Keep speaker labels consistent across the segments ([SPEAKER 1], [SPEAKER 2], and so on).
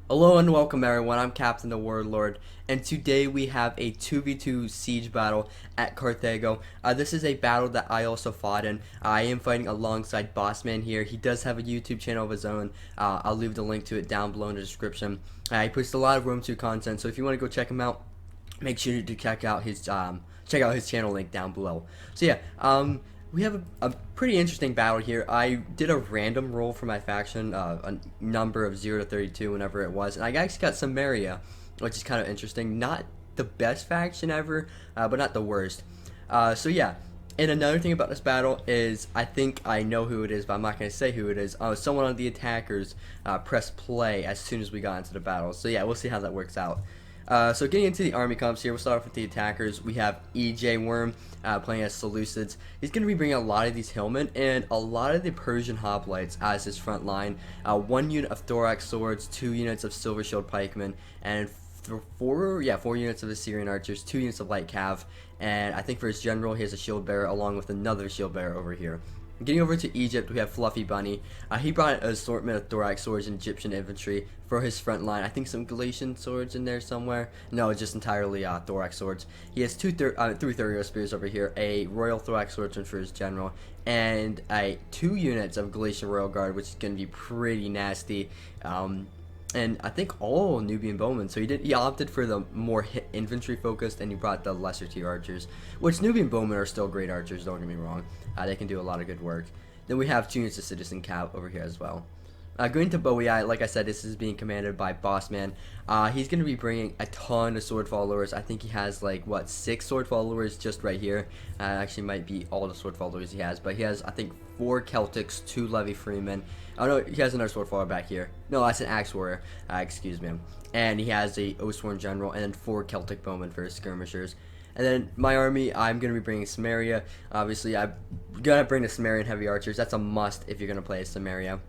[SPEAKER 1] Hello and welcome everyone, I'm Captain the Warlord, and today we have a 2v2 siege battle at Carthago. This is a battle that I also fought in. I am fighting alongside Bossman here. He does have a YouTube channel of his own. I'll leave the link to it down below in the description. He puts a lot of Rome 2 content, so if you want to go check him out, make sure to check out his channel link down below. So yeah, we have a pretty interesting battle here. I did a random roll for my faction, a number of 0 to 32 whenever it was, and I actually got Samaria, which is kind of interesting. Not the best faction ever, but not the worst. So yeah. And another thing about this battle is, I think I know who it is, but I'm not going to say who it is. Someone on the attackers pressed play as soon as we got into the battle. So yeah, we'll see how that works out. So getting into the army comps here, we'll start off with the attackers. We have EJ Worm playing as Seleucids. He's going to be bringing a lot of these Hillmen and a lot of the Persian Hoplites as his front line. 1 unit of Thorax Swords, 2 units of Silver Shield Pikemen, and 4 units of Assyrian Archers, 2 units of Light Cav, and I think for his general he has a Shield Bearer along with another Shield Bearer over here. Getting over to Egypt, we have Fluffy Bunny. He brought an assortment of Thorax Swords and Egyptian infantry for his front line. I think some Galatian swords in there somewhere. No, just entirely Thorax Swords. He has 3 Thurio Spears over here, a Royal Thorax Swordsman for his general, and 2 units of Galatian Royal Guard, which is going to be pretty nasty. And I think all Nubian bowmen. So he opted for the more infantry focused, and he brought the lesser tier archers, which Nubian bowmen are still great archers. Don't get me wrong; they can do a lot of good work. Then we have 2 units of Citizen Cav over here as well. Going to Bowie, like I said, this is being commanded by Bossman. He's going to be bringing a ton of sword followers. I think he has like 6 sword followers just right here. Actually might be all the sword followers he has, but he has I think 4 Celtics, 2 Levy Freemen. Oh no, he has another sword follower back here. No, that's an axe warrior. Excuse me. And he has a Oathsworn general and then 4 Celtic bowmen for his skirmishers. And then my army, I'm going to be bringing Samaria. Obviously, I'm going to bring the Sumerian heavy archers. That's a must if you're going to play as Samaria.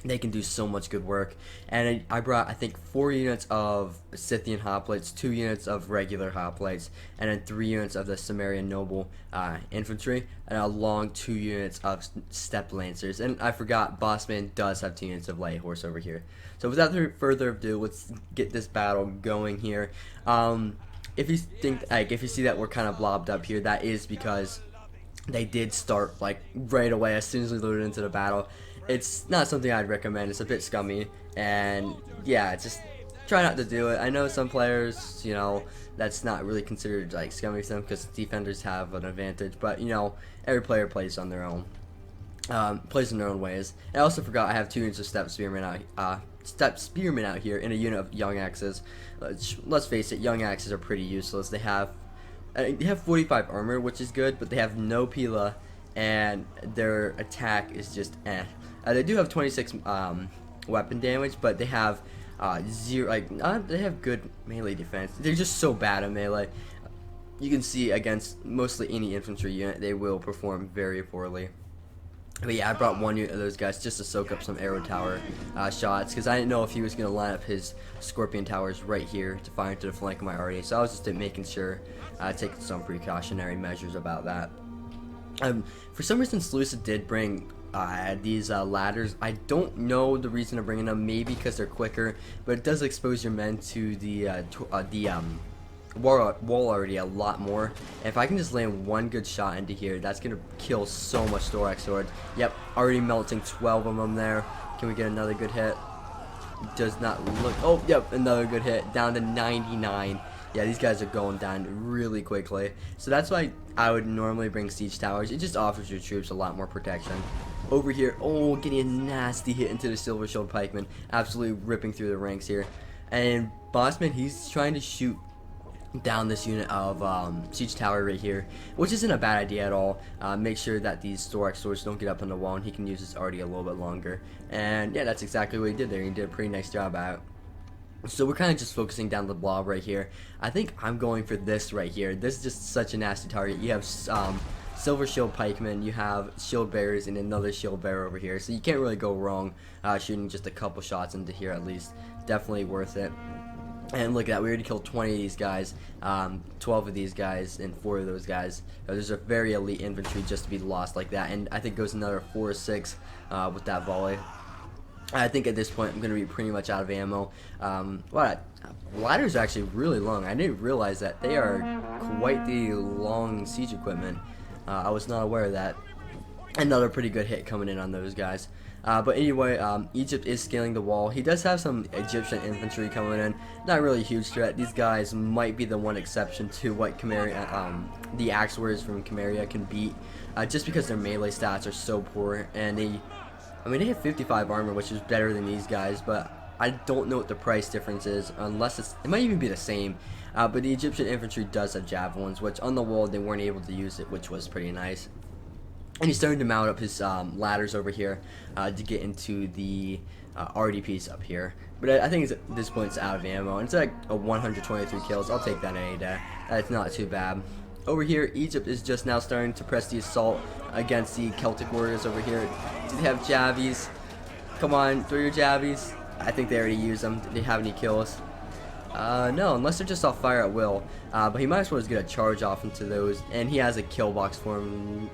[SPEAKER 1] They can do so much good work. And I brought, I think, 4 units of Scythian hoplites, 2 units of regular hoplites, and then 3 units of the Sumerian noble infantry, and along 2 units of steppe lancers. And I forgot, Bossman does have 2 units of light horse over here. So without further ado, let's get this battle going here. If you see that we're kind of blobbed up here, that is because they did start like right away as soon as we loaded into the battle. It's not something I'd recommend. It's a bit scummy, and yeah, just try not to do it. I know some players, that's not really considered like scummy to them because defenders have an advantage, but every player plays on their own, plays in their own ways. I also forgot I have 2 units of Steppe Spearmen out here in a unit of Young Axes. Let's face it, Young Axes are pretty useless. They have 45 armor, which is good, but they have no Pila, and their attack is just eh. They do have 26 weapon damage, but they have they have good melee defense. They're just so bad at melee. You can see against mostly any infantry unit, they will perform very poorly. But yeah, I brought 1 unit of those guys just to soak up some arrow tower shots, because I didn't know if he was going to line up his scorpion towers right here to fire into the flank of my army. So I was just making sure, taking some precautionary measures about that. For some reason, Seleucid did bring these ladders. I don't know the reason of bringing them. Maybe because they're quicker, but it does expose your men to the wall already a lot more. And if I can just land 1 good shot into here, that's gonna kill so much Thorax Sword. Yep, already melting 12 of them there. Can we get another good hit? Does not look. Oh, yep, another good hit. Down to 99. Yeah, these guys are going down really quickly. So that's why I would normally bring siege towers. It just offers your troops a lot more protection. Over here, oh, getting a nasty hit into the Silver Shield Pikeman. Absolutely ripping through the ranks here. And Bossman, he's trying to shoot down this unit of siege tower right here, which isn't a bad idea at all. Make sure that these Thorax Swords don't get up on the wall, and he can use his already a little bit longer. And yeah, that's exactly what he did there. He did a pretty nice job at it. So we're kind of just focusing down the blob right here. I think I'm going for this right here. This is just such a nasty target. You have Silver Shield Pikemen, you have Shield Bearers, and another Shield Bearer over here. So you can't really go wrong shooting just a couple shots into here at least. Definitely worth it. And look at that, we already killed 20 of these guys, 12 of these guys, and 4 of those guys. There's a very elite infantry just to be lost like that. And I think it goes another 4 or 6 with that volley. I think at this point I'm going to be pretty much out of ammo. Ladders are actually really long. I didn't realize that they are quite the long siege equipment. I was not aware of that. Another pretty good hit coming in on those guys. But anyway, Egypt is scaling the wall. He does have some Egyptian infantry coming in. Not really a huge threat. These guys might be the one exception to what the axe warriors from Camarilla can beat, just because their melee stats are so poor. And they have 55 armor, which is better than these guys, but I don't know what the price difference is, unless it might even be the same. But the Egyptian infantry does have javelins, which on the wall they weren't able to use it, which was pretty nice. And he's starting to mount up his ladders over here to get into the RDPs up here. But I think at this point it's out of ammo. And it's like a 123 kills. I'll take that any day. That's not too bad. Over here, Egypt is just now starting to press the assault against the Celtic warriors over here. Do they have javies? Come on, throw your javies. I think they already used them. Did they have any kills? No, unless they're just off fire at will. But he might as well just get a charge off into those. And he has a kill box formed.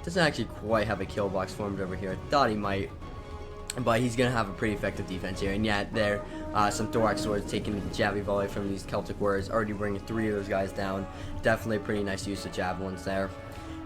[SPEAKER 1] Doesn't actually quite have a kill box formed over here. I thought he might. But he's going to have a pretty effective defense here. And yet there, some thorax swords taking the javelin volley from these Celtic warriors, already bringing 3 of those guys down. Definitely a pretty nice use of javelins there.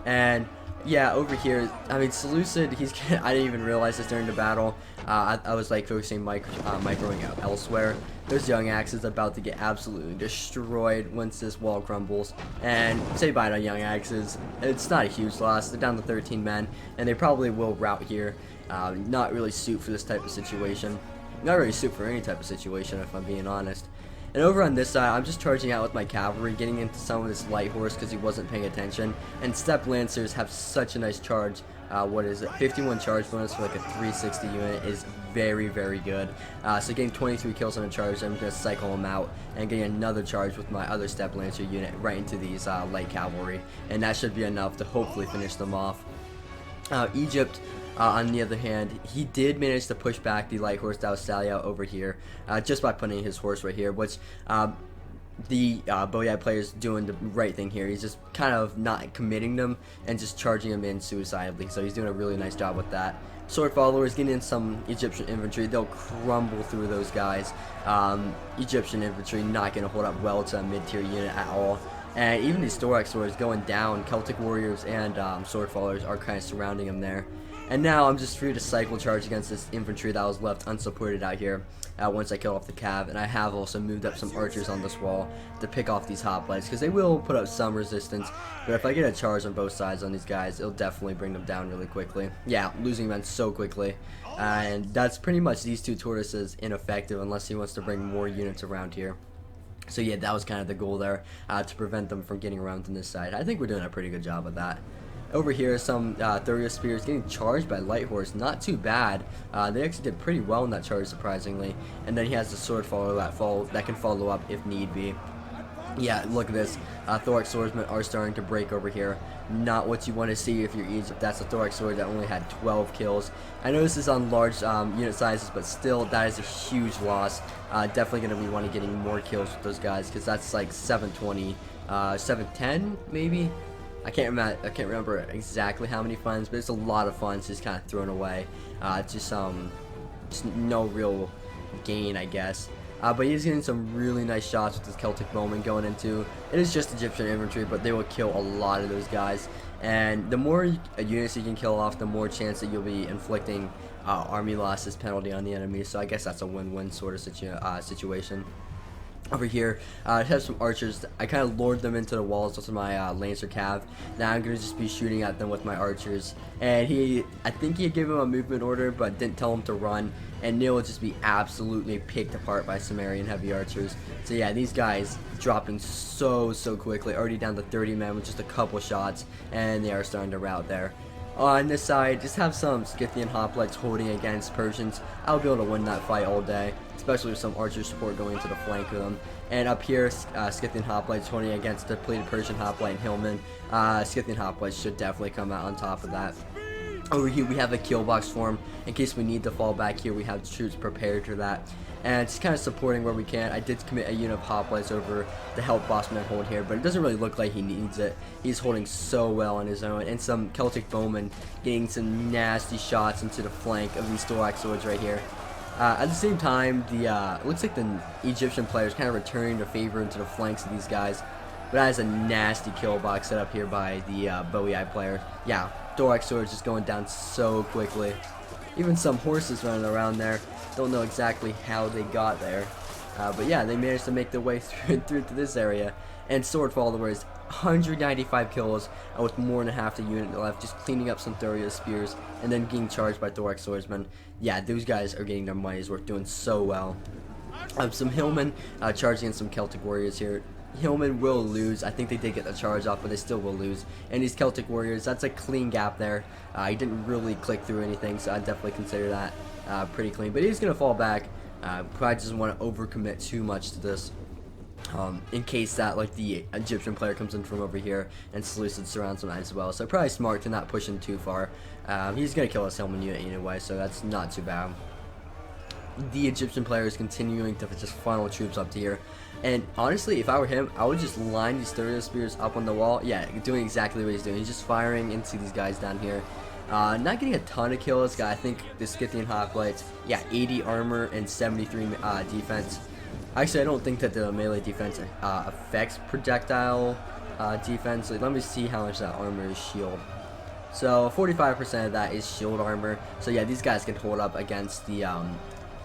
[SPEAKER 1] And yeah, over here, I mean, Seleucid, I didn't even realize this during the battle. I was like focusing microing out elsewhere. Those young axes about to get absolutely destroyed once this wall crumbles. And say bye to young axes. It's not a huge loss. They're down to 13 men, and they probably will rout here. Not really suit for this type of situation. Not really suit for any type of situation, if I'm being honest. And over on this side, I'm just charging out with my cavalry, getting into some of this light horse because he wasn't paying attention. And steppe lancers have such a nice charge. What is it? 51 charge bonus for like a 360 unit is very, very good. So getting 23 kills on a charge, I'm going to cycle them out and getting another charge with my other steppe lancer unit right into these light cavalry. And that should be enough to hopefully finish them off. Egypt, on the other hand, he did manage to push back the light horse Dausalia over here, just by putting his horse right here, which the Boyai player is doing the right thing here. He's just kind of not committing them and just charging them in suicidally, so he's doing a really nice job with that. Sword followers getting in some Egyptian infantry, they'll crumble through those guys. Egyptian infantry not going to hold up well to a mid-tier unit at all. And even these thorax swords going down, Celtic warriors and sword followers are kind of surrounding him there. And now I'm just free to cycle charge against this infantry that was left unsupported out here once I kill off the cav. And I have also moved up some archers on this wall to pick off these hoplites because they will put up some resistance. But if I get a charge on both sides on these guys, it'll definitely bring them down really quickly. Yeah, losing men so quickly. And that's pretty much these two tortoises ineffective unless he wants to bring more units around here. So yeah, that was kind of the goal there, to prevent them from getting around on this side. I think we're doing a pretty good job of that. Over here, some Thurio spears getting charged by light horse. Not too bad. They actually did pretty well in that charge, surprisingly. And then he has the sword follower that can follow up if need be. Yeah, look at this. Thorax swordsmen are starting to break over here. Not what you want to see if you're Egypt. That's a thorax sword that only had 12 kills. I know this is on large unit sizes, but still, that is a huge loss. Definitely going to be wanting getting more kills with those guys because that's like 720, 710 maybe. I can't remember exactly how many funds, but it's a lot of funds just kind of thrown away. Just no real gain, I guess. But he's getting some really nice shots with his Celtic bowman going into. It is just Egyptian infantry, but they will kill a lot of those guys. And the more units you can kill off, the more chance that you'll be inflicting army losses penalty on the enemy. So I guess that's a win-win sort of situation. Over here, I have some archers. I kind of lured them into the walls with my Lancer Cav. Now I'm going to just be shooting at them with my archers. And I think he gave him a movement order, but didn't tell him to run. And Neil will just be absolutely picked apart by Sumerian heavy archers. So yeah, these guys dropping so quickly. Already down to 30 men with just a couple shots. And they are starting to rout there. On this side, just have some Scythian hoplites holding against Persians. I'll be able to win that fight all day, especially with some archer support going to the flank of them. And up here, Scythian hoplites holding against depleted Persian hoplite and Hillman. Scythian hoplites should definitely come out on top of that. Over here we have a kill box form in case we need to fall back here. We have troops prepared for that. and just kind of supporting where we can. I did commit a unit of hoplites over to help Bossman hold here, but it doesn't really look like he needs it. He's holding so well on his own, and some Celtic bowmen getting some nasty shots into the flank of these thorax swords right here. At the same time, it looks like the Egyptian players kind of returning the favor into the flanks of these guys. But that is a nasty kill box set up here by the Bowie Eye player. Yeah, thorax swords just going down so quickly. Even some horses running around there. Don't know exactly how they got there. But yeah, they managed to make their way through to this area. And sword followers, 195 kills with more than half the unit left, just cleaning up some Thurio spears and then getting charged by thorax swordsmen. Yeah, those guys are getting their money's worth, doing so well. Some Hillmen charging in some Celtic warriors here. Hillmen will lose. I think they did get the charge off, but they still will lose. And these Celtic warriors, that's a clean gap there. He didn't really click through anything, so I definitely consider that pretty clean. But he's going to fall back. Probably doesn't want to overcommit too much to this. In case that like the Egyptian player comes in from over here and Seleucid surrounds him as well. So probably smart to not push him too far. He's going to kill his Hillman unit anyway, so that's not too bad. The Egyptian player is continuing to just funnel troops up to here. And honestly, if I were him, I would just line these Thurio spears up on the wall. Yeah, doing exactly what he's doing. He's just firing into these guys down here. Not getting a ton of kills. I think the Scythian hoplites, yeah, 80 armor and 73 defense. Actually, I don't think that the melee defense affects projectile defense. Let me see how much that armor is shield. So 45% of that is shield armor. So yeah, these guys can hold up against the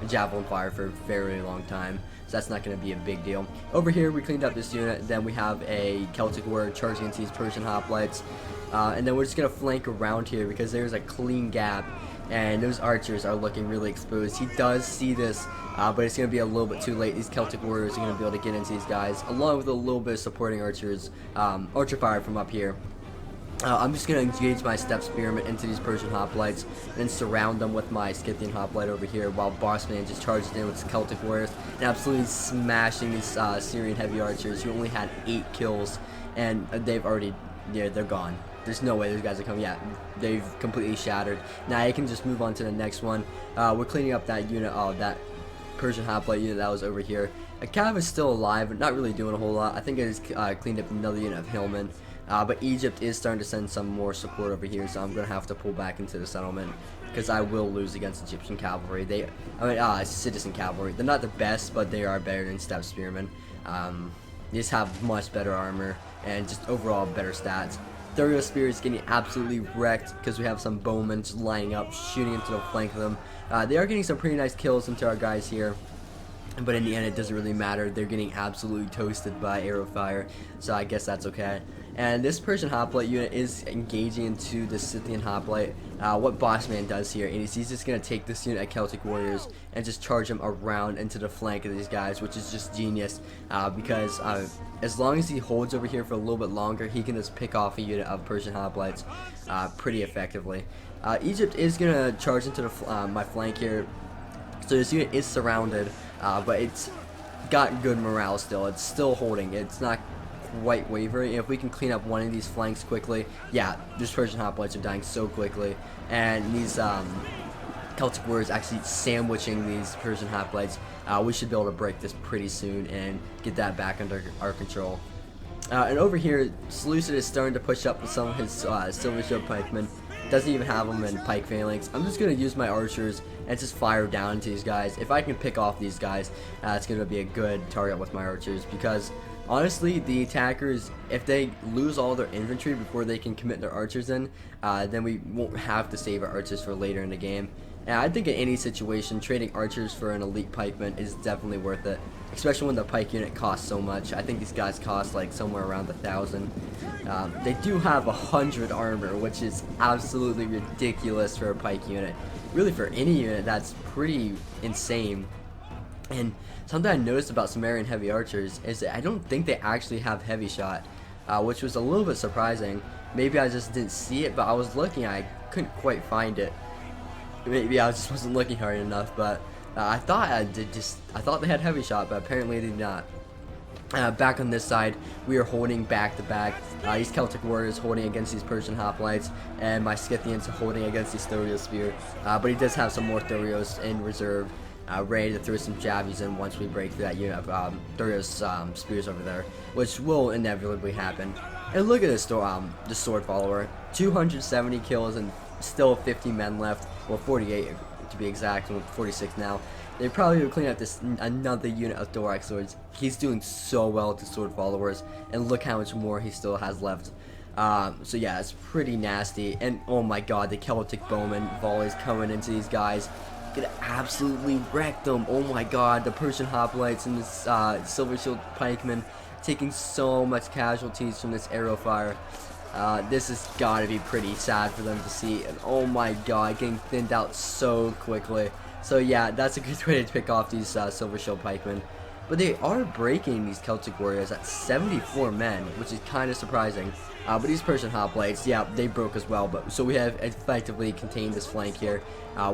[SPEAKER 1] javelin fire for a very long time. So that's not going to be a big deal. Over here, we cleaned up this unit. Then we have a Celtic warrior charging into these Persian hoplites. And then we're just going to flank around here because there's a clean gap. And those archers are looking really exposed. He does see this, but it's going to be a little bit too late. These Celtic warriors are going to be able to get into these guys, along with a little bit of supporting archers, archer fire from up here. I'm just going to engage my step spearmen into these Persian hoplites and then surround them with my Scythian hoplite over here while Bossman just charges in with his Celtic warriors and absolutely smashing these Syrian heavy archers who only had 8 kills, and they've already, yeah, they're gone. There's no way those guys are coming. Yeah, they've completely shattered. Now I can just move on to the next one. We're cleaning up that unit, that Persian hoplite unit that was over here. Cav is still alive, but not really doing a whole lot. I think I just cleaned up another unit of Hillmen. But Egypt is starting to send some more support over here, so I'm going to have to pull back into the settlement because I will lose against Egyptian cavalry. Citizen cavalry. They're not the best, but they are better than steppe spearmen. They just have much better armor and just overall better stats. Thurio spear is getting absolutely wrecked because we have some bowmen just lining up, shooting into the flank of them. They are getting some pretty nice kills into our guys here. But in the end, it doesn't really matter. They're getting absolutely toasted by arrow fire, so I guess that's okay. And this Persian hoplite unit is engaging into the Scythian hoplite. What Bossman does here is he's just going to take this unit of Celtic warriors and just charge them around into the flank of these guys, which is just genius. Because as long as he holds over here for a little bit longer, he can just pick off a unit of Persian hoplites pretty effectively. Egypt is going to charge into my flank here. So this unit is surrounded, but it's got good morale still. It's still holding. It's not quite wavering. If we can clean up one of these flanks quickly, yeah, these Persian hoplites are dying so quickly, and these Celtic warriors actually sandwiching these Persian hoplites. We should be able to break this pretty soon and get that back under our control. And over here, Seleucid is starting to push up with some of his silver shield pikemen. Doesn't even have them in pike phalanx. I'm just going to use my archers and just fire down to these guys. If I can pick off these guys, it's going to be a good target with my archers, because honestly, the attackers, if they lose all their infantry before they can commit their archers in, then we won't have to save our archers for later in the game. And I think in any situation, trading archers for an elite pikeman is definitely worth it, especially when the pike unit costs so much. I think these guys cost like somewhere around 1,000. They do have 100 armor, which is absolutely ridiculous for a pike unit. Really, for any unit, that's pretty insane. And something I noticed about Sumerian heavy archers is that I don't think they actually have heavy shot, which was a little bit surprising. Maybe I just didn't see it, but I was looking, I couldn't quite find it. Maybe I just wasn't looking hard enough, but I thought they had heavy shot, but apparently they did not. Back on this side, we are holding back to back. These Celtic warriors holding against these Persian hoplites, and my Scythians holding against these Thurio spear. But he does have some more Thurios in reserve. ready to throw some jabbies in once we break through that unit of Thuria's spears over there, which will inevitably happen. And look at this the sword follower, 270 kills and still 50 men left, well 48 to be exact, with 46 now. They probably will clean up this another unit of thorax swords. He's doing so well to sword followers, and look how much more he still has left. So yeah, it's pretty nasty. And oh my god, the Celtic bowman volleys coming into these guys. It absolutely wrecked them. Oh my god, the Persian hoplites and this silver shield pikemen taking so much casualties from this arrow fire. This has got to be pretty sad for them to see. And oh my god, getting thinned out so quickly. So yeah, that's a good way to pick off these silver shield pikemen. But they are breaking these Celtic warriors at 74 men, which is kind of surprising. But these Persian hoplites, yeah, they broke as well. But so we have effectively contained this flank here,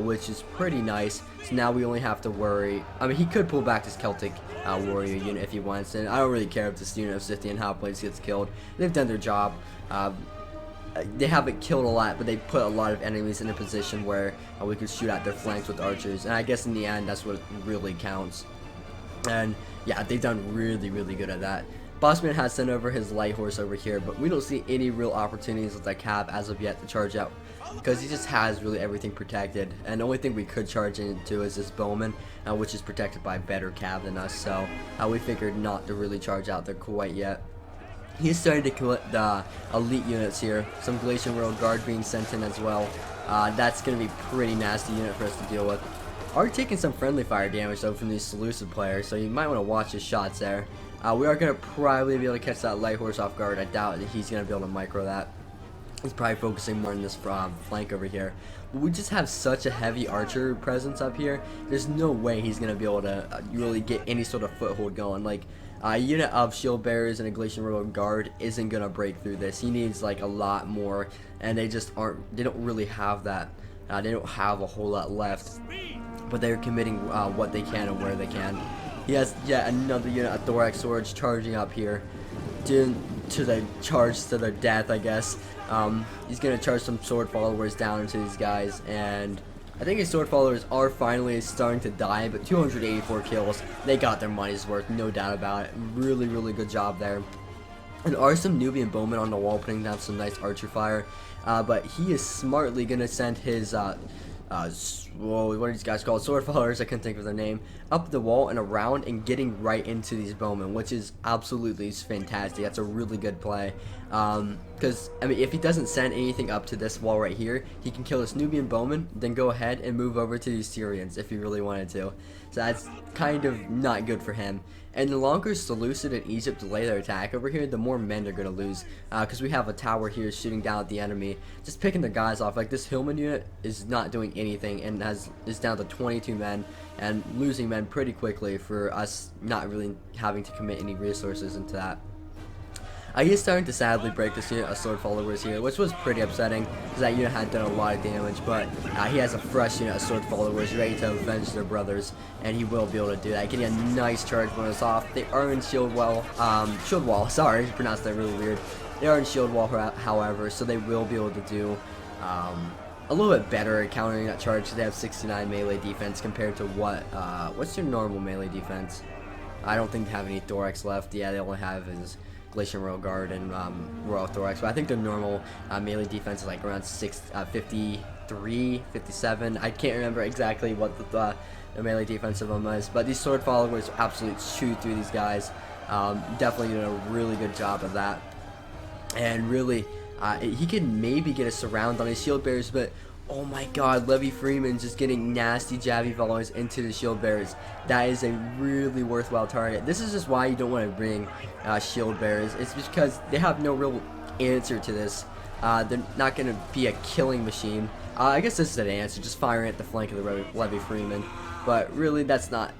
[SPEAKER 1] which is pretty nice. So now we only have to worry. I mean, he could pull back this Celtic warrior unit if he wants, and I don't really care if this unit of Scythian hoplites gets killed. They've done their job. They haven't killed a lot, but they put a lot of enemies in a position where we could shoot at their flanks with archers. And I guess in the end, that's what really counts. And yeah, they've done really, really good at that. Bossman has sent over his light horse over here, but we don't see any real opportunities with that cap as of yet to charge out, because he just has really everything protected. And the only thing we could charge into is this bowman, which is protected by better cav than us. So we figured not to really charge out there quite yet. He's starting to collect the elite units here. Some Glacier Royal Guard being sent in as well. That's going to be pretty nasty unit for us to deal with. Are taking some friendly fire damage though from these Seleucid players, so you might want to watch his shots there. We are going to probably be able to catch that light horse off guard. I doubt that he's going to be able to micro that. He's probably focusing more on this flank over here. But we just have such a heavy archer presence up here. There's no way he's going to be able to really get any sort of foothold going. Like, a unit of shield bearers and a Glacier Royal Guard isn't going to break through this. He needs like a lot more, and they just aren't, they don't really have that. They don't have a whole lot left, but they're committing what they can and where they can. He has yet another unit of thorax swords charging up here to the charge to their death, I guess. He's going to charge some sword followers down into these guys, and I think his sword followers are finally starting to die, but 284 kills, they got their money's worth, no doubt about it. Really, really good job there. And are some Nubian bowmen on the wall putting down some nice archer fire, but he is smartly going to send his whoa, what are these guys called? Sword followers, I couldn't think of their name. Up the wall and around and getting right into these bowmen, which is absolutely fantastic. That's a really good play. Because, I mean, if he doesn't send anything up to this wall right here, he can kill this Nubian bowman, then go ahead and move over to these Syrians if he really wanted to. So that's kind of not good for him. And the longer Seleucid and Egypt delay their attack over here, the more men they're going to lose. Because we have a tower here shooting down at the enemy, just picking the guys off. Like, this Hillman unit is not doing anything and is down to 22 men and losing men pretty quickly for us not really having to commit any resources into that. He is starting to sadly break this unit of sword followers here, which was pretty upsetting because that unit had done a lot of damage, but he has a fresh unit of sword followers ready to avenge their brothers, and he will be able to do that. Getting a nice charge bonus off. They are in shield wall, sorry, I pronounced that really weird. They are in shield wall, however, so they will be able to do a little bit better at countering that charge. They have 69 melee defense compared to what's their normal melee defense? I don't think they have any thorax left. Yeah, they only have is Glacier Royal Guard and Royal Thorax, but I think their normal melee defense is like around 53, 57. I can't remember exactly what the melee defense of them is, but these sword followers absolutely chew through these guys. Definitely doing a really good job of that, and really he could maybe get a surround on his shield bearers, but oh my god, Levy Freeman just getting nasty jabby volleys into the shield bearers. That is a really worthwhile target. This is just why you don't want to bring shield bearers. It's because they have no real answer to this. They're not going to be a killing machine. I guess this is an answer, just firing at the flank of the Levy Freeman. But really, that's not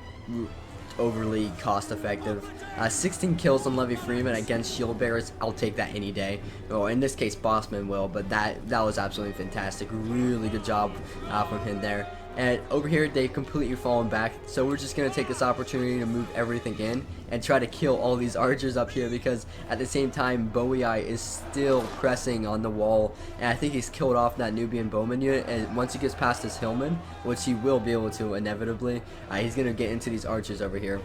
[SPEAKER 1] overly cost effective. 16 kills on Levy Freeman against shield bearers, I'll take that any day. Well, in this case Bossman will, but that was absolutely fantastic. Really good job from him there. And over here, they've completely fallen back. So we're just going to take this opportunity to move everything in and try to kill all these archers up here, because at the same time, Boei is still pressing on the wall. And I think he's killed off that Nubian bowman unit. And once he gets past his hillman, which he will be able to inevitably, he's going to get into these archers over here.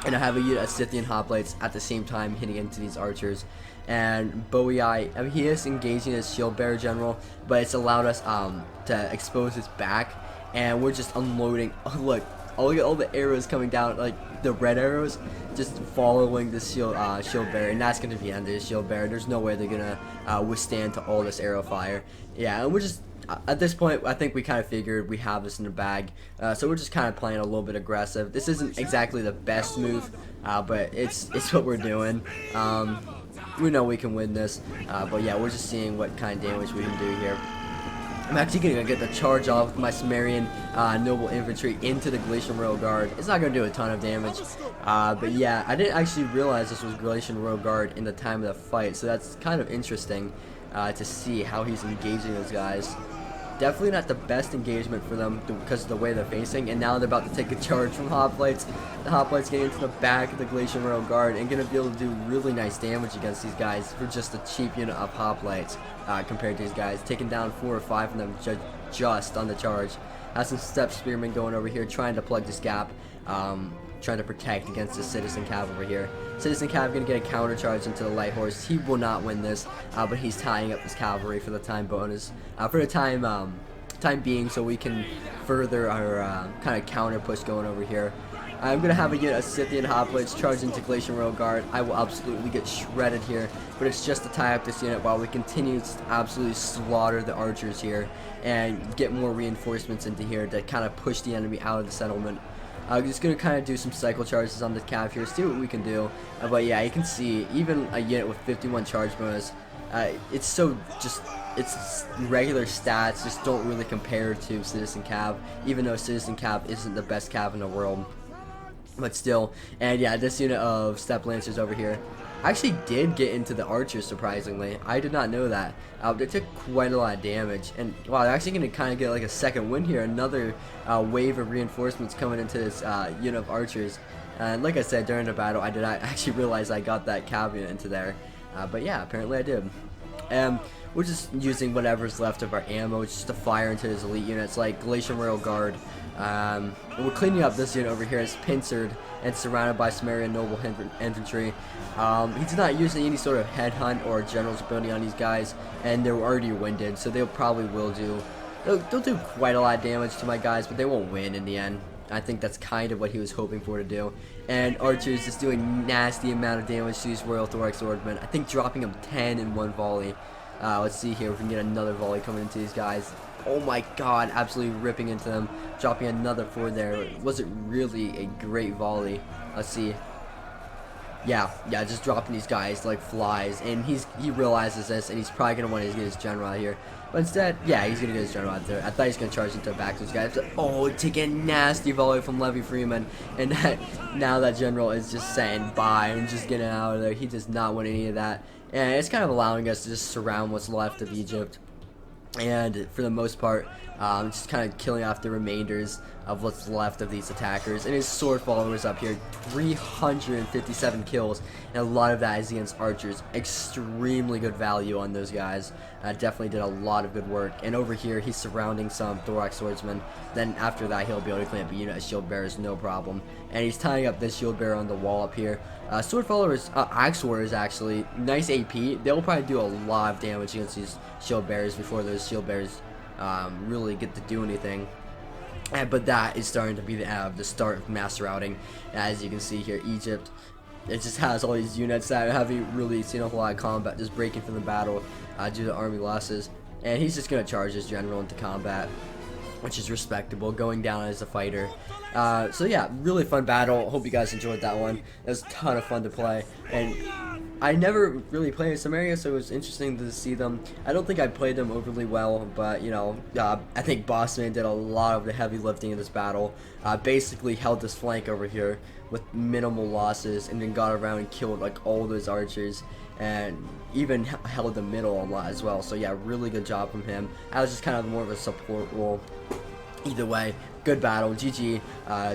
[SPEAKER 1] And I have a unit of Scythian hoplites at the same time hitting into these archers. And Boei, I mean, he is engaging his shield bearer general, but it's allowed us to expose his back. And we're just unloading. Oh, look at all the arrows coming down, like the red arrows, just following this shield bearer, and that's gonna be the end of the shield bearer. There's no way they're gonna withstand to all this arrow fire. Yeah, and we're just at this point, I think we kind of figured we have this in the bag, so we're just kind of playing a little bit aggressive. This isn't exactly the best move, but it's what we're doing. We know we can win this, but yeah, we're just seeing what kind of damage we can do here. I'm actually going to get the charge off with my Sumerian noble infantry into the Galatian Royal Guard. It's not going to do a ton of damage, but yeah, I didn't actually realize this was Galatian Royal Guard in the time of the fight, so that's kind of interesting to see how he's engaging those guys. Definitely not the best engagement for them because of the way they're facing, and now they're about to take a charge from hoplites. The hoplites getting into the back of the Galatian Royal Guard and going to be able to do really nice damage against these guys for just a cheap unit of hoplites compared to these guys. Taking down 4 or 5 of them just on the charge. Has some step spearmen going over here trying to plug this gap, trying to protect against the citizen cav over here. Citizen cav gonna get a counter charge into the light horse. He will not win this, but he's tying up his cavalry for the time bonus, for the time being, so we can further our kind of counter push going over here. I'm gonna have a unit of Scythian hoplites charge into Galatian Royal Guard. I will absolutely get shredded here, but it's just to tie up this unit while we continue to absolutely slaughter the archers here and get more reinforcements into here to kind of push the enemy out of the settlement. I'm just going to kind of do some cycle charges on the cav here, see what we can do. But yeah, you can see, even a unit with 51 charge bonus, it's regular stats just don't really compare to Citizen Cav, even though Citizen Cav isn't the best cav in the world. But still, and yeah, this unit of Step Lancers over here actually did get into the archers, surprisingly. I did not know that. They took quite a lot of damage, and wow, they're actually going to kind of get like a second win here. Another wave of reinforcements coming into this unit of archers. And like I said, during the battle, I did not actually realize I got that cav unit into there. But yeah, apparently I did. We're just using whatever's left of our ammo just to fire into his elite units, like Galatian Royal Guard. We're cleaning up this unit over here. It's pincered and surrounded by Sumerian noble infantry. He's not using any sort of headhunt or general's ability on these guys, and they're already winded, so they'll do quite a lot of damage to my guys, but they won't win in the end. I think that's kind of what he was hoping for to do. And archers just doing nasty amount of damage to these Royal Thorax Swordsmen. I think dropping them 10 in one volley. Let's see here if we can get another volley coming into these guys. Oh my god, absolutely ripping into them. Dropping another 4 there. It wasn't really a great volley. Let's see. Yeah, just dropping these guys like flies. And he realizes this, and he's probably going to want to get his general out here. But instead, yeah, he's going to get his general out there. I thought he was going to charge into the back of those guys. Oh, take a nasty volley from Levy Freeman. And now that general is just saying bye and just getting out of there. He does not want any of that. And it's kind of allowing us to just surround what's left of Egypt. And for the most part, just kind of killing off the remainders of what's left of these attackers. And his sword followers up here, 357 kills, and a lot of that is against archers. Extremely good value on those guys. Definitely did a lot of good work. And over here, he's surrounding some Thorax swordsmen. Then after that, he'll be able to clean up a unit of shield bearers, no problem. And he's tying up this shield bearer on the wall up here. Sword followers, axe warriors actually, nice AP. They'll probably do a lot of damage against these shield bearers before those shield bearers really get to do anything. But that is starting to be the start of mass routing. As you can see here, Egypt, it just has all these units that haven't really seen a whole lot of combat, just breaking from the battle due to army losses. And he's just going to charge his general into combat, which is respectable, going down as a fighter. So yeah, really fun battle. Hope you guys enjoyed that one. It was a ton of fun to play, and I never really played Samaria, so it was interesting to see them. I don't think I played them overly well, but you know, I think Bossman did a lot of the heavy lifting in this battle. Basically held this flank over here with minimal losses, and then got around and killed like all those archers, and even held the middle a lot as well. So yeah, really good job from him. I was just kind of more of a support role. Either way, good battle. GG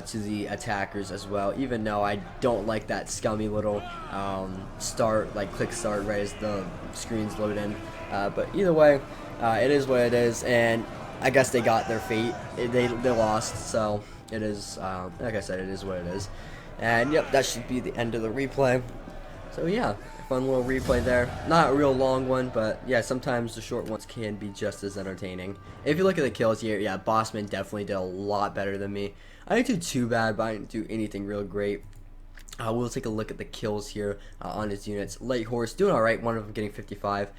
[SPEAKER 1] to the attackers as well. Even though I don't like that scummy little start, like click start right as the screens load in. But either way, it is what it is, and I guess they got their fate. They lost, so it is. Like I said, it is what it is. And yep, that should be the end of the replay. So yeah, fun little replay there. Not a real long one, but yeah, sometimes the short ones can be just as entertaining. If you look at the kills here, yeah, Bossman definitely did a lot better than me. I didn't do too bad, but I didn't do anything real great. We'll take a look at the kills here on his units. Light Horse doing alright, one of them getting 55.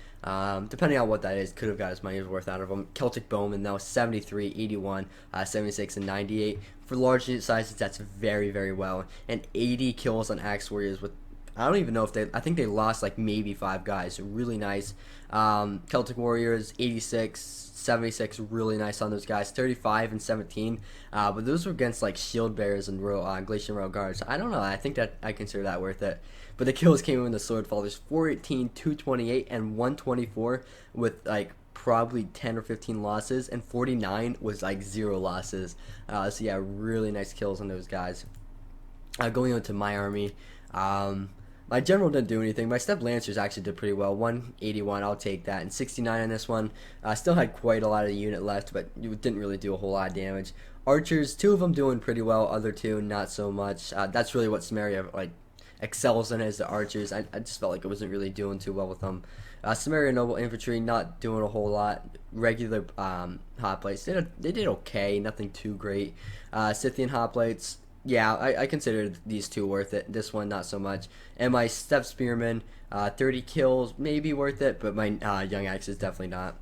[SPEAKER 1] Depending on what that is, could have got his money's worth out of him. Celtic Bowman, now 73, 81, 76, and 98. For large unit sizes, that's very, very well. And 80 kills on Axe Warriors with, I don't even know if they, I think they lost like maybe 5 guys. Really nice. Celtic Warriors, 86, 76, really nice on those guys. 35 and 17. But those were against like Shield Bearers and Glacier Royal Guards. I don't know. I think that I consider that worth it. But the kills came in the Swordfallers, 418, 228, and 124 with like probably 10 or 15 losses, and 49 was like 0 losses. So yeah, really nice kills on those guys. Going on to my army. My general didn't do anything. My step lancers actually did pretty well. 181, I'll take that. And 69 on this one. Still had quite a lot of the unit left, but you didn't really do a whole lot of damage. Archers, 2 of them doing pretty well. Other 2, not so much. That's really what Samaria like excels in, is the archers. I just felt like it wasn't really doing too well with them. Samaria Noble Infantry, not doing a whole lot. Regular hoplites, they did okay. Nothing too great. Scythian hoplites, yeah, I consider these 2 worth it. This one, not so much. And my Step Spearmen, 30 kills, maybe worth it, but my Young Axe is definitely not.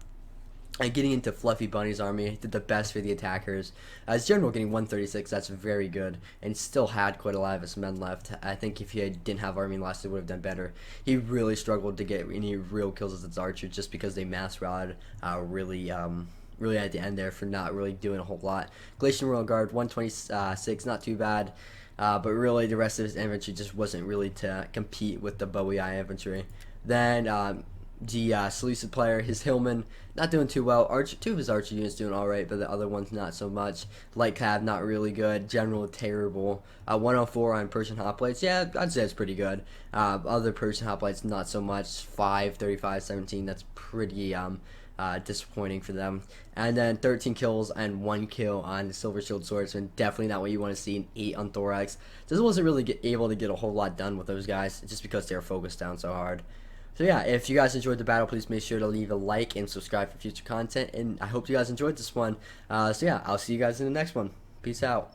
[SPEAKER 1] And getting into Fluffy Bunny's army, did the best for the attackers. As general, getting 136, that's very good. And still had quite a lot of his men left. I think if he didn't have army lost, he would have done better. He really struggled to get any real kills as his archer, just because they mass routed really at the end there for not really doing a whole lot. Glacier Royal Guard, 126, not too bad. But really the rest of his infantry just wasn't really to compete with the Bowie Eye infantry. Then the Seleucid player, his Hillman, not doing too well. 2 of his archer units doing alright, but the other ones not so much. Light Cav, not really good. General, terrible. 104 on Persian hoplites, yeah, I'd say it's pretty good. Other Persian hoplites, not so much. 5, 35, 17, that's pretty disappointing for them. And then 13 kills and 1 kill on the Silver Shield Swordsman. Definitely not what you want to see. An 8 on Thorax. Just wasn't really able to get a whole lot done with those guys, just because they were focused down so hard. So yeah, if you guys enjoyed the battle, please make sure to leave a like and subscribe for future content. And I hope you guys enjoyed this one. So yeah, I'll see you guys in the next one. Peace out.